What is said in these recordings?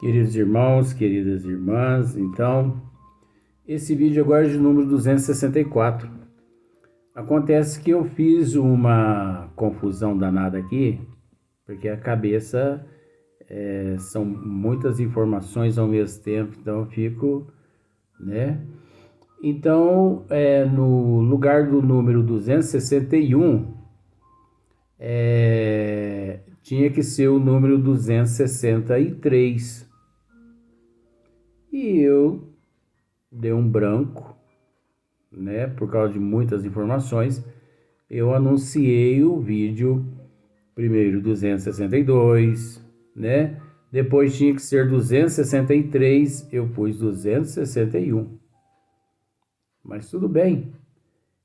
Queridos irmãos, queridas irmãs, então, esse vídeo agora é de número 264. Acontece que eu fiz uma confusão danada aqui, porque a cabeça são muitas informações ao mesmo tempo, então eu fico, né? Então, no lugar do número 261, tinha que ser o número 263. E eu dei um branco, né? Por causa de muitas informações, eu anunciei o vídeo primeiro 262, né? Depois tinha que ser 263, eu pus 261. Mas tudo bem.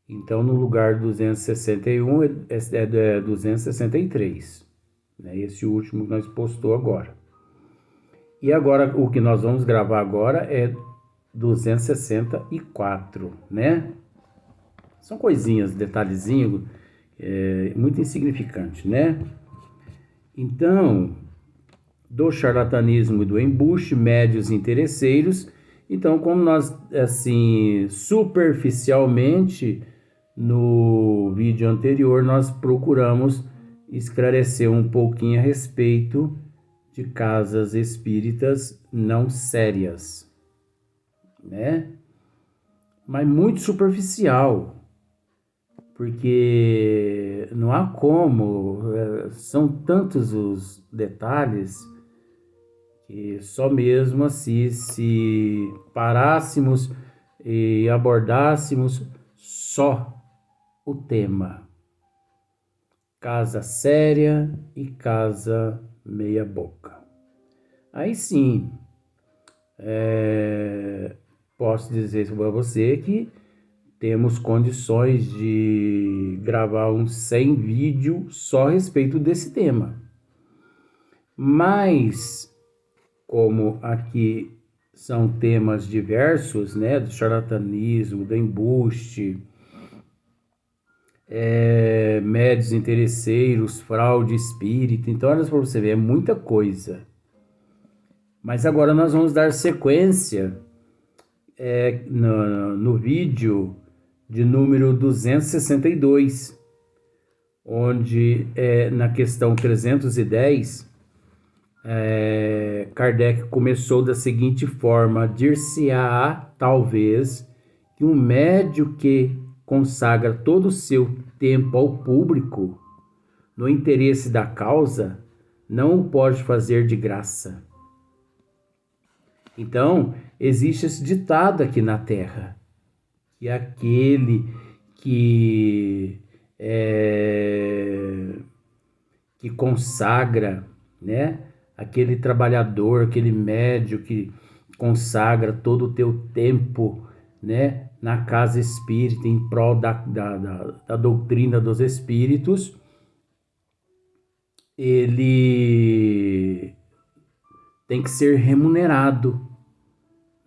Então, no lugar 261 é 263, né? Esse último que nós postou agora. E agora, o que nós vamos gravar agora é 264, né? São coisinhas, detalhezinho, muito insignificante, né? Então, do charlatanismo e do embuste, médios interesseiros. Então, como nós, assim, superficialmente, no vídeo anterior, nós procuramos esclarecer um pouquinho a respeito de casas espíritas não sérias, né? Mas muito superficial, porque não há como, são tantos os detalhes que só mesmo assim, se parássemos e abordássemos só o tema casa séria e casa meia boca, aí sim, posso dizer para você que temos condições de gravar uns 100 vídeos só a respeito desse tema. Mas, como aqui são temas diversos, né, do charlatanismo, do embuste, médios interesseiros, fraude espírita, então olha para você ver, é muita coisa. Mas agora nós vamos dar sequência no vídeo de número 262, onde na questão 310, Kardec começou da seguinte forma: dir-se-á, talvez, que um médium que consagra todo o seu tempo ao público, no interesse da causa, não o pode fazer de graça. Então, existe esse ditado aqui na Terra, que aquele que consagra, né? Aquele trabalhador, aquele médium que consagra todo o teu tempo, né? Na casa espírita, em prol da doutrina dos espíritos, ele tem que ser remunerado,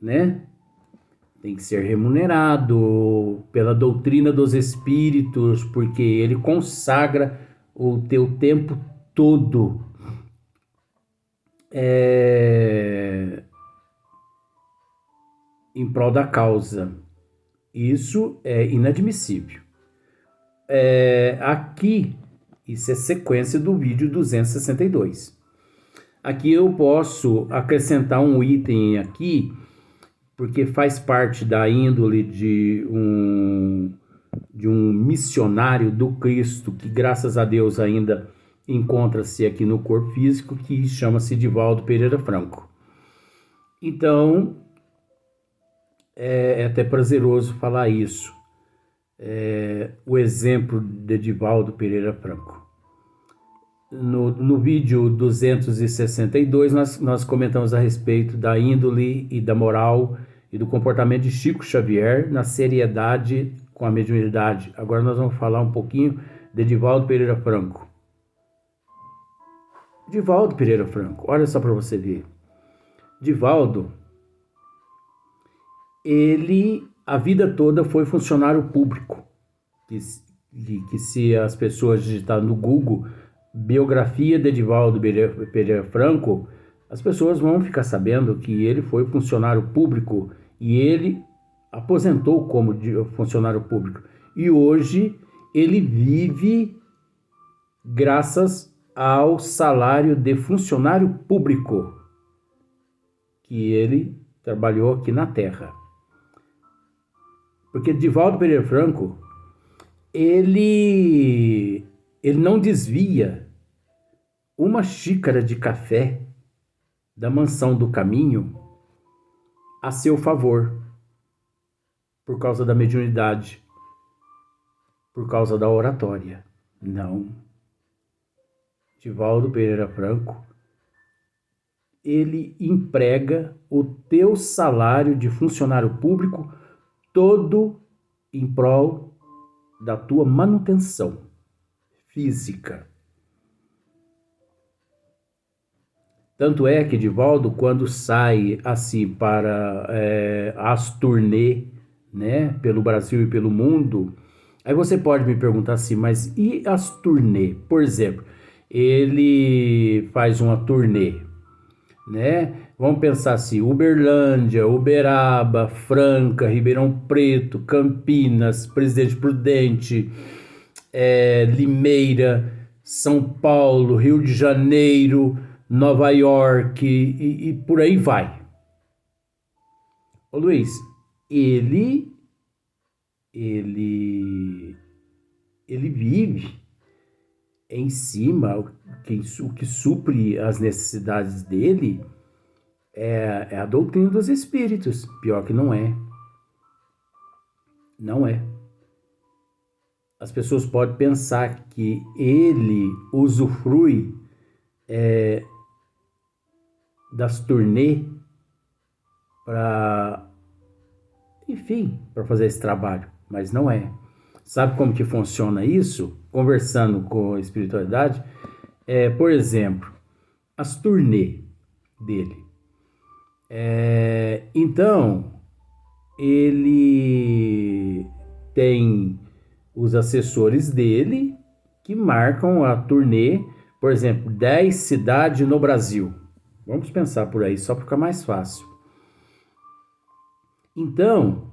né? Tem que ser remunerado pela doutrina dos espíritos, porque ele consagra o teu tempo todo em prol da causa. Isso é inadmissível. Aqui, isso é sequência do vídeo 262. Aqui eu posso acrescentar um item aqui, porque faz parte da índole de um missionário do Cristo, que graças a Deus ainda encontra-se aqui no corpo físico, que chama-se Divaldo Pereira Franco. Então, é até prazeroso falar isso. O exemplo de Divaldo Pereira Franco. No vídeo 262, nós comentamos a respeito da índole e da moral e do comportamento de Chico Xavier na seriedade com a mediunidade. Agora nós vamos falar um pouquinho de Divaldo Pereira Franco. Divaldo Pereira Franco, olha só para você ver. Divaldo, ele a vida toda foi funcionário público. Que se as pessoas digitarem no Google biografia de Divaldo Pereira Franco, as pessoas vão ficar sabendo que ele foi funcionário público e ele aposentou como funcionário público. E hoje ele vive graças ao salário de funcionário público que ele trabalhou aqui na Terra. Porque Divaldo Pereira Franco, ele não desvia uma xícara de café da mansão do caminho a seu favor, por causa da mediunidade, por causa da oratória. Não. Divaldo Pereira Franco, ele emprega o teu salário de funcionário público todo em prol da tua manutenção física. Tanto é que Divaldo, quando sai assim para as turnê, né, pelo Brasil e pelo mundo, aí você pode me perguntar assim, mas e as turnê? Por exemplo, ele faz uma turnê, né? Vamos pensar assim, Uberlândia, Uberaba, Franca, Ribeirão Preto, Campinas, Presidente Prudente, Limeira, São Paulo, Rio de Janeiro, Nova York e por aí vai. Ô Luiz, ele vive em cima, o que supre as necessidades dele é a doutrina dos espíritos. Pior que não é. Não é. As pessoas podem pensar que ele usufrui das turnê para, enfim, para fazer esse trabalho, mas não é. Sabe como que funciona isso? Conversando com a espiritualidade, por exemplo, as turnê dele. Então, ele tem os assessores dele que marcam a turnê, por exemplo, 10 cidades no Brasil. Vamos pensar por aí, só para ficar mais fácil. Então,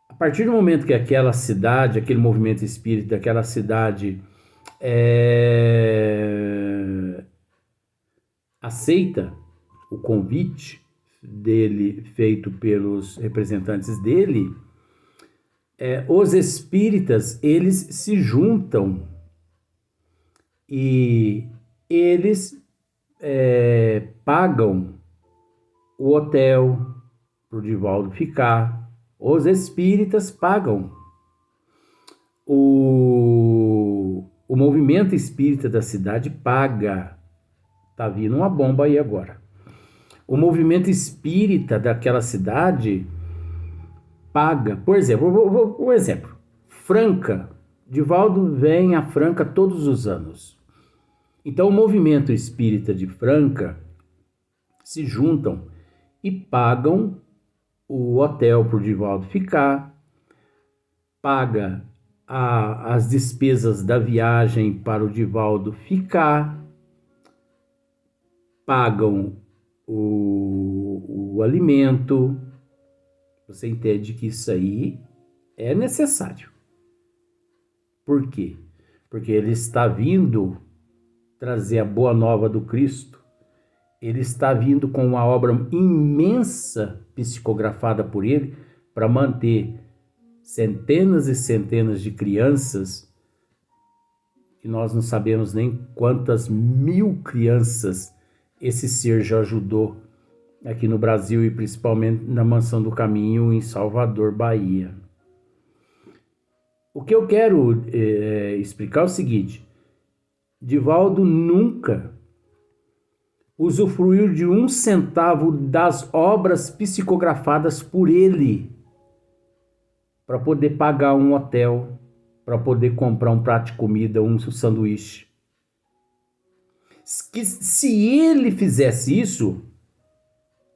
a partir do momento que aquela cidade, aquele movimento espírita daquela cidade aceita o convite dele feito pelos representantes dele, os espíritas, eles se juntam e eles pagam o hotel para o Divaldo ficar. Os espíritas pagam. O movimento espírita da cidade paga. Tá vindo uma bomba aí agora. O movimento espírita daquela cidade paga. Por exemplo, um exemplo. Franca. Divaldo vem a Franca todos os anos. Então, o movimento espírita de Franca se juntam e pagam o hotel para o Divaldo ficar, paga as despesas da viagem para o Divaldo ficar, pagam o alimento. Você entende que isso aí é necessário. Por quê? Porque ele está vindo trazer a boa nova do Cristo. Ele está vindo com uma obra imensa psicografada por ele para manter centenas e centenas de crianças, que nós não sabemos nem quantas mil crianças esse ser já ajudou aqui no Brasil e principalmente na Mansão do Caminho em Salvador, Bahia. O que eu quero explicar é o seguinte: Divaldo nunca usufruiu de 1 centavo das obras psicografadas por ele para poder pagar um hotel, para poder comprar um prato de comida, um sanduíche. Se ele fizesse isso,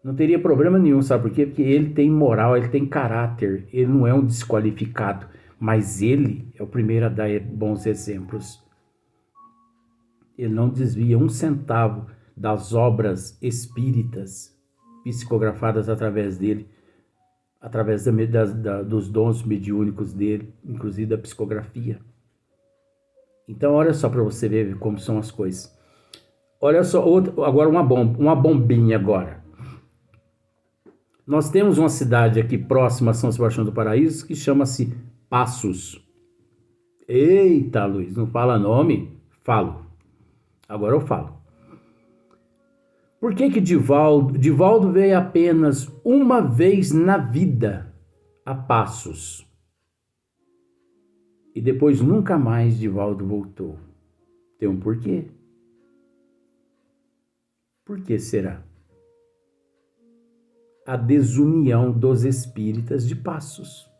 não teria problema nenhum, sabe por quê? Porque ele tem moral, ele tem caráter, ele não é um desqualificado, mas ele é o primeiro a dar bons exemplos. Ele não desvia 1 centavo das obras espíritas psicografadas através dele, através dos dons mediúnicos dele, inclusive da psicografia. Então, olha só para você ver como são as coisas. Olha só, agora uma bombinha agora. Nós temos uma cidade aqui próxima a São Sebastião do Paraíso que chama-se Passos. Eita, Luiz, não fala nome? Falo. Agora eu falo. Por que Divaldo veio apenas uma vez na vida a Passos? E depois nunca mais Divaldo voltou. Tem um porquê. Por que será? A desunião dos espíritas de Passos.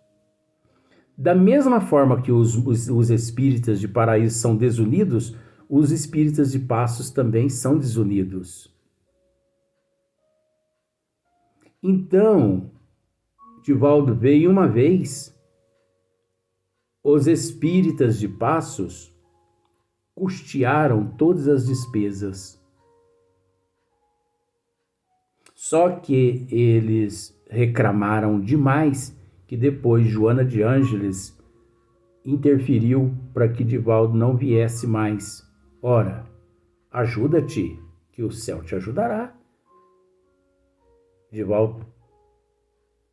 Da mesma forma que os espíritas de Paraíso são desunidos, os espíritas de Passos também são desunidos. Então, Divaldo veio uma vez, os espíritas de Passos custearam todas as despesas. Só que eles reclamaram demais que depois Joana de Ângeles interferiu para que Divaldo não viesse mais. Ora, ajuda-te, que o céu te ajudará. Divaldo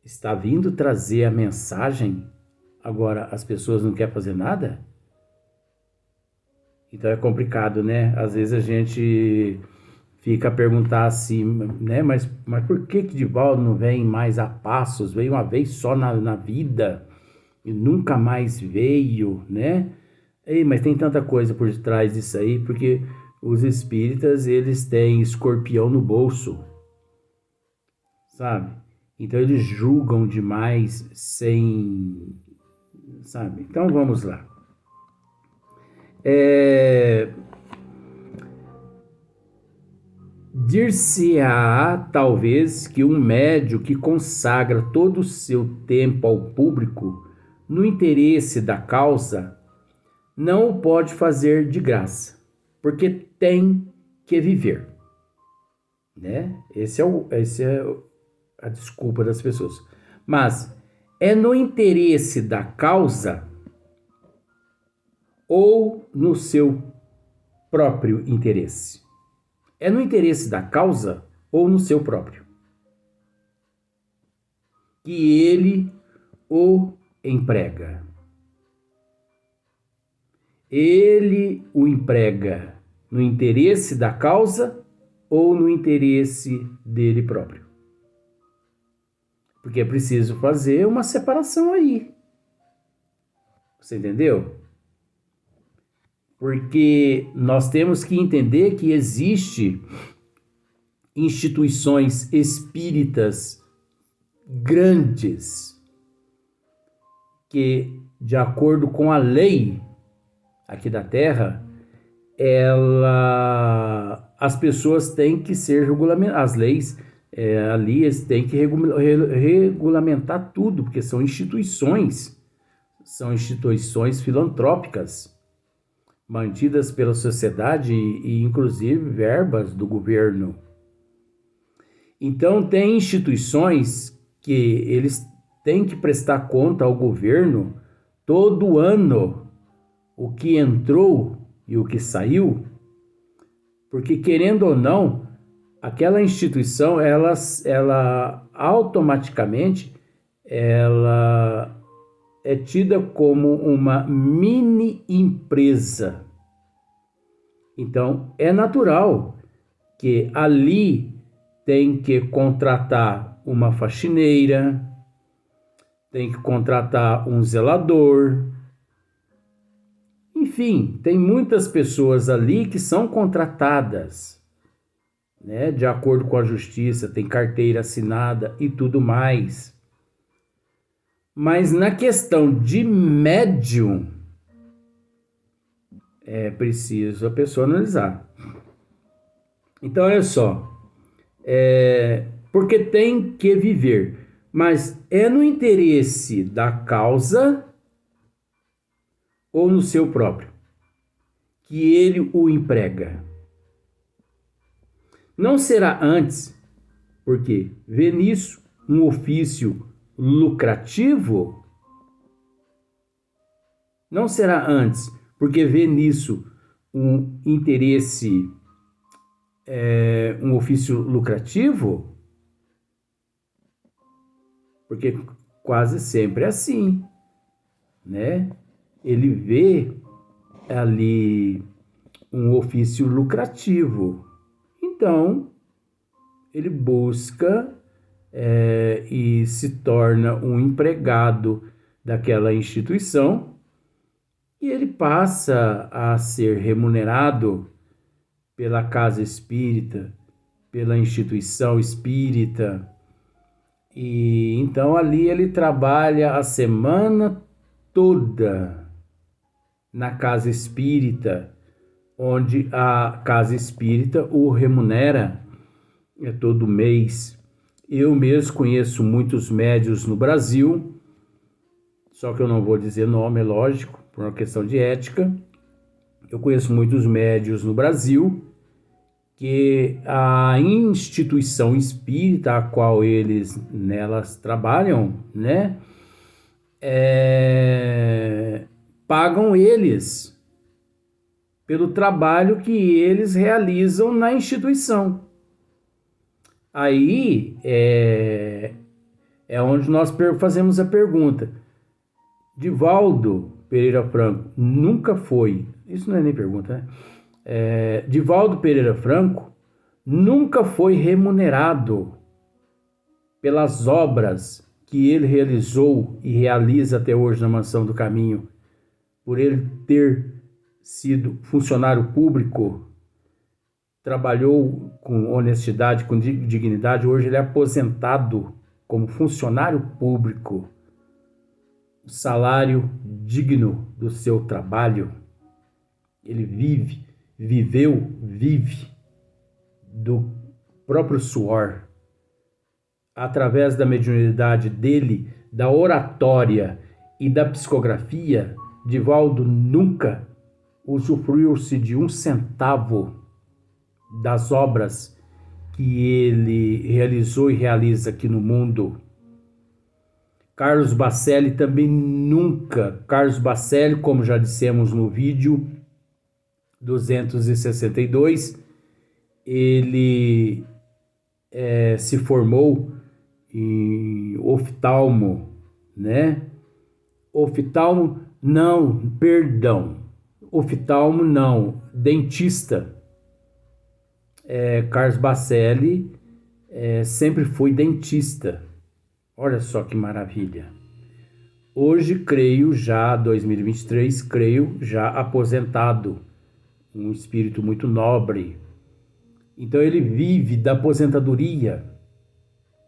está vindo trazer a mensagem, agora as pessoas não querem fazer nada? Então é complicado, né? Às vezes a gente fica a perguntar assim, né? Mas por que Divaldo não vem mais a Passos? Veio uma vez só na vida e nunca mais veio, né? Ei, mas tem tanta coisa por trás disso aí, porque os espíritas, eles têm escorpião no bolso, sabe? Então eles julgam demais sem, sabe? Então vamos lá. Dir-se-á, talvez, que um médium que consagra todo o seu tempo ao público, no interesse da causa, não o pode fazer de graça, porque tem que viver, né? Esse é a desculpa das pessoas. Mas é no interesse da causa ou no seu próprio interesse? É no interesse da causa ou no seu próprio? Que ele o emprega. Ele o emprega no interesse da causa ou no interesse dele próprio? Porque é preciso fazer uma separação aí. Você entendeu? Porque nós temos que entender que existe instituições espíritas grandes que, de acordo com a lei aqui da Terra, as pessoas têm que ser regulamentadas, as leis ali têm que regulamentar tudo, porque são instituições filantrópicas, mantidas pela sociedade e inclusive verbas do governo. Então tem instituições que eles têm que prestar conta ao governo todo ano, o que entrou e o que saiu, porque querendo ou não, aquela instituição, ela automaticamente ela é tida como uma mini empresa. Então, é natural que ali tem que contratar uma faxineira, tem que contratar um zelador. Enfim, tem muitas pessoas ali que são contratadas, né, de acordo com a justiça, tem carteira assinada e tudo mais. Mas na questão de médium, é preciso a pessoa analisar. Então, olha só, porque tem que viver, mas é no interesse da causa ou no seu próprio que ele o emprega. Não será antes, porque vê nisso um ofício lucrativo? Não será antes, porque vê nisso um interesse, um ofício lucrativo? Porque quase sempre é assim, né? Ele vê ali um ofício lucrativo. Então, ele busca e se torna um empregado daquela instituição e ele passa a ser remunerado pela casa espírita, pela instituição espírita. E então ali ele trabalha a semana toda na casa espírita, onde a casa espírita o remunera todo mês. Eu mesmo conheço muitos médiuns no Brasil, só que eu não vou dizer nome, é lógico, por uma questão de ética. Eu conheço muitos médiuns no Brasil que a instituição espírita a qual eles nelas trabalham, né, pagam eles pelo trabalho que eles realizam na instituição. Aí é onde nós fazemos a pergunta. Divaldo Pereira Franco nunca foi, isso não é nem pergunta, né? Divaldo Pereira Franco nunca foi remunerado pelas obras que ele realizou e realiza até hoje na Mansão do Caminho, por ele ter sido funcionário público, trabalhou com honestidade, com dignidade. Hoje ele é aposentado como funcionário público, o salário digno do seu trabalho. Ele vive do próprio suor, através da mediunidade dele, da oratória e da psicografia. Divaldo nunca usufruiu-se de um centavo das obras que ele realizou e realiza aqui no mundo. Carlos Bacelli também nunca. Carlos Bacelli, como já dissemos no vídeo 262, ele se formou em oftalmo, né? Oftalmo não, perdão. Oftalmo não, dentista. Carlos Bacelli sempre foi dentista. Olha só que maravilha. Hoje, creio já, 2023, creio já aposentado. Um espírito muito nobre. Então ele vive da aposentadoria,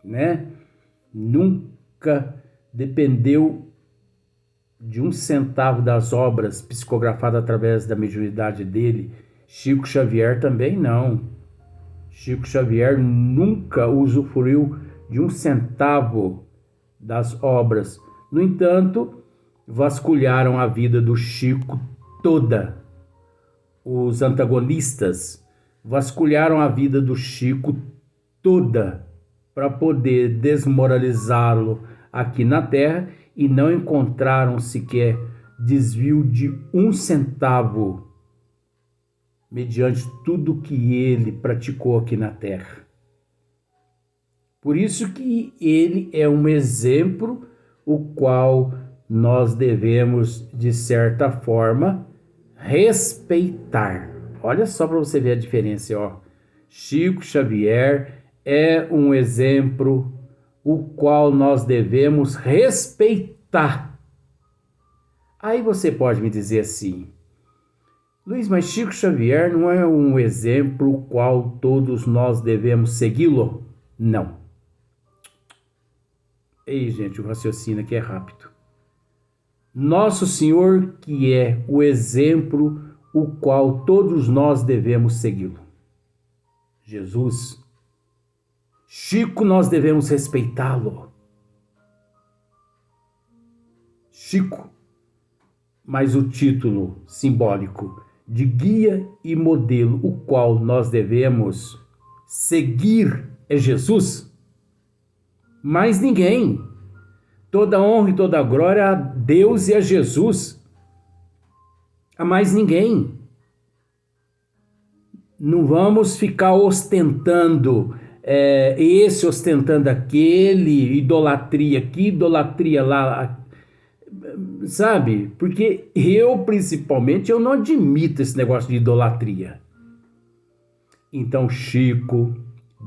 né? Nunca dependeu de um centavo das obras psicografadas através da mediunidade dele. Chico Xavier também não. Chico Xavier nunca usufruiu de um centavo das obras. No entanto, vasculharam a vida do Chico toda. Os antagonistas vasculharam a vida do Chico toda para poder desmoralizá-lo aqui na Terra e não encontraram sequer desvio de um centavo mediante tudo que ele praticou aqui na Terra. Por isso que ele é um exemplo o qual nós devemos, de certa forma, respeitar. Olha só para você ver a diferença, ó. Chico Xavier é um exemplo o qual nós devemos respeitar. Aí você pode me dizer assim: Luiz, mas Chico Xavier não é um exemplo o qual todos nós devemos segui-lo? Não. Ei, gente, o raciocínio aqui é rápido. Nosso Senhor, que é o exemplo o qual todos nós devemos segui-lo. Jesus. Chico, nós devemos respeitá-lo. Chico, mas o título simbólico de guia e modelo, o qual nós devemos seguir é Jesus? Mais ninguém. Toda honra e toda glória a Deus e a Jesus. A mais ninguém. Não vamos ficar ostentando esse, ostentando aquele, idolatria aqui, idolatria lá, sabe? Porque principalmente, eu não admito esse negócio de idolatria. Então, Chico,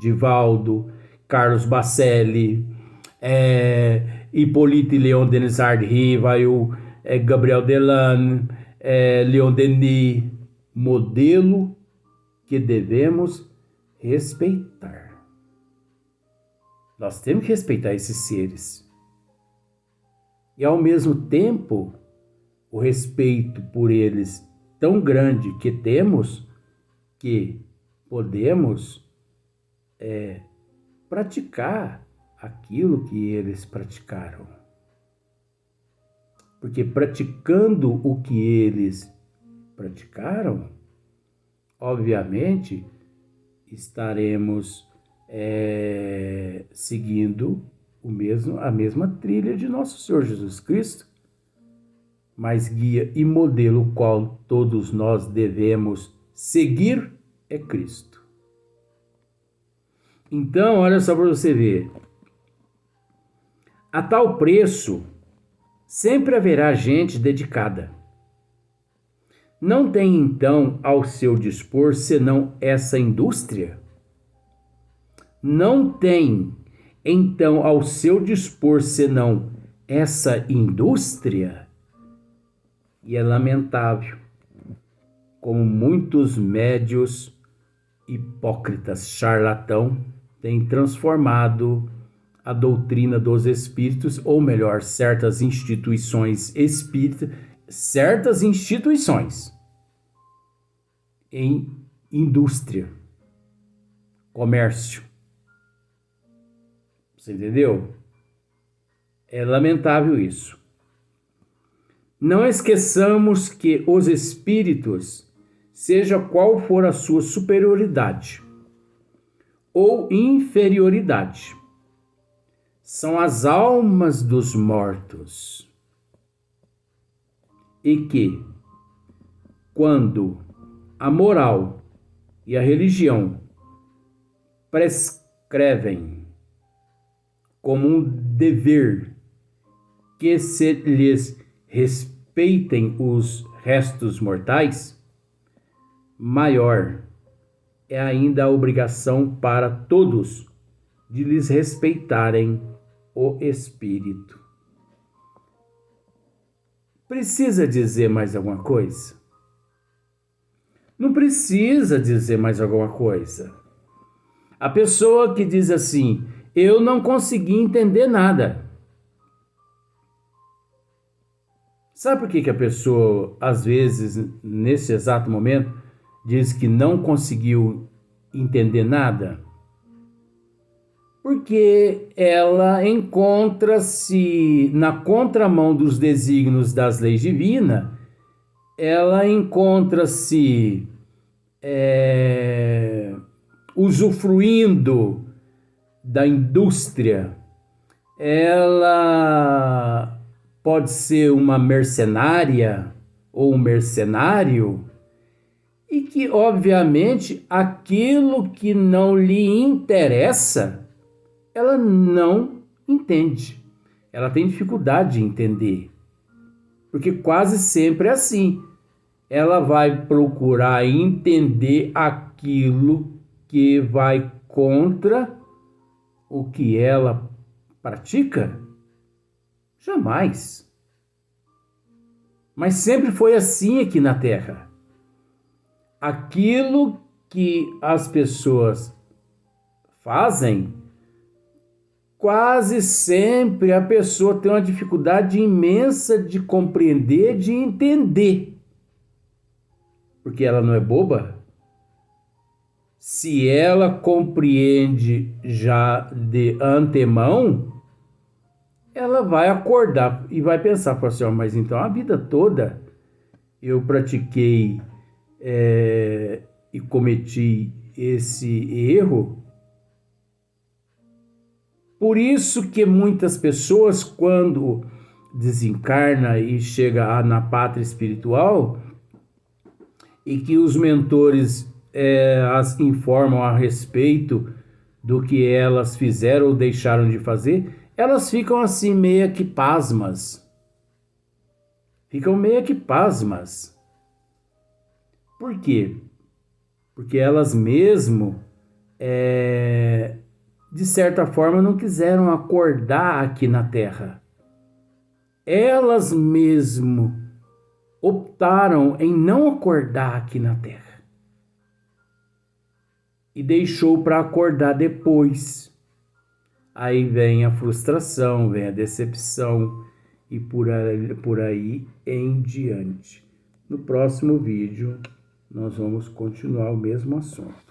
Divaldo, Carlos Bacelli, Hippolyte Léon Denis Rivail, Gabriel Delanne, Leon Denis, modelo que devemos respeitar. Nós temos que respeitar esses seres. E ao mesmo tempo, o respeito por eles tão grande que temos, que podemos praticar aquilo que eles praticaram. Porque praticando o que eles praticaram, obviamente, estaremos seguindo a mesma trilha de nosso Senhor Jesus Cristo, mas guia e modelo qual todos nós devemos seguir é Cristo. Então, olha só para você ver. A tal preço, sempre haverá gente dedicada. Não tem, então, ao seu dispor senão essa indústria? Não tem, então, ao seu dispor senão essa indústria? E é lamentável como muitos médios hipócritas charlatão têm transformado a doutrina dos espíritos, ou melhor, certas instituições espíritas, em indústria, comércio. Você entendeu? É lamentável isso. Não esqueçamos que os espíritos, seja qual for a sua superioridade ou inferioridade, são as almas dos mortos. E que, quando a moral e a religião prescrevem como um dever que se lhes respeitem os restos mortais, maior é ainda a obrigação para todos de lhes respeitarem o espírito. Precisa dizer mais alguma coisa? Não precisa dizer mais alguma coisa. A pessoa que diz assim, eu não consegui entender nada. Sabe por que a pessoa, às vezes, nesse exato momento, diz que não conseguiu entender nada? Porque ela encontra-se na contramão dos desígnios das leis divinas, ela encontra-se usufruindo da indústria, ela pode ser uma mercenária ou um mercenário, e que, obviamente, aquilo que não lhe interessa, ela não entende. Ela tem dificuldade de entender. Porque quase sempre é assim. Ela vai procurar entender aquilo que vai contra o que ela pratica? Jamais. Mas sempre foi assim aqui na Terra. Aquilo que as pessoas fazem, quase sempre a pessoa tem uma dificuldade imensa de compreender, de entender. Porque ela não é boba. Se ela compreende já de antemão, ela vai acordar e vai pensar assim, mas então a vida toda eu pratiquei e cometi esse erro. Por isso que muitas pessoas, quando desencarna e chega na pátria espiritual, e que os mentores as informam a respeito do que elas fizeram ou deixaram de fazer, elas ficam assim meio que pasmas. Por quê? Porque elas mesmo, de certa forma, não quiseram acordar aqui na Terra. Elas mesmo optaram em não acordar aqui na Terra. E deixou para acordar depois. Aí vem a frustração, vem a decepção e por aí em diante. No próximo vídeo, nós vamos continuar o mesmo assunto.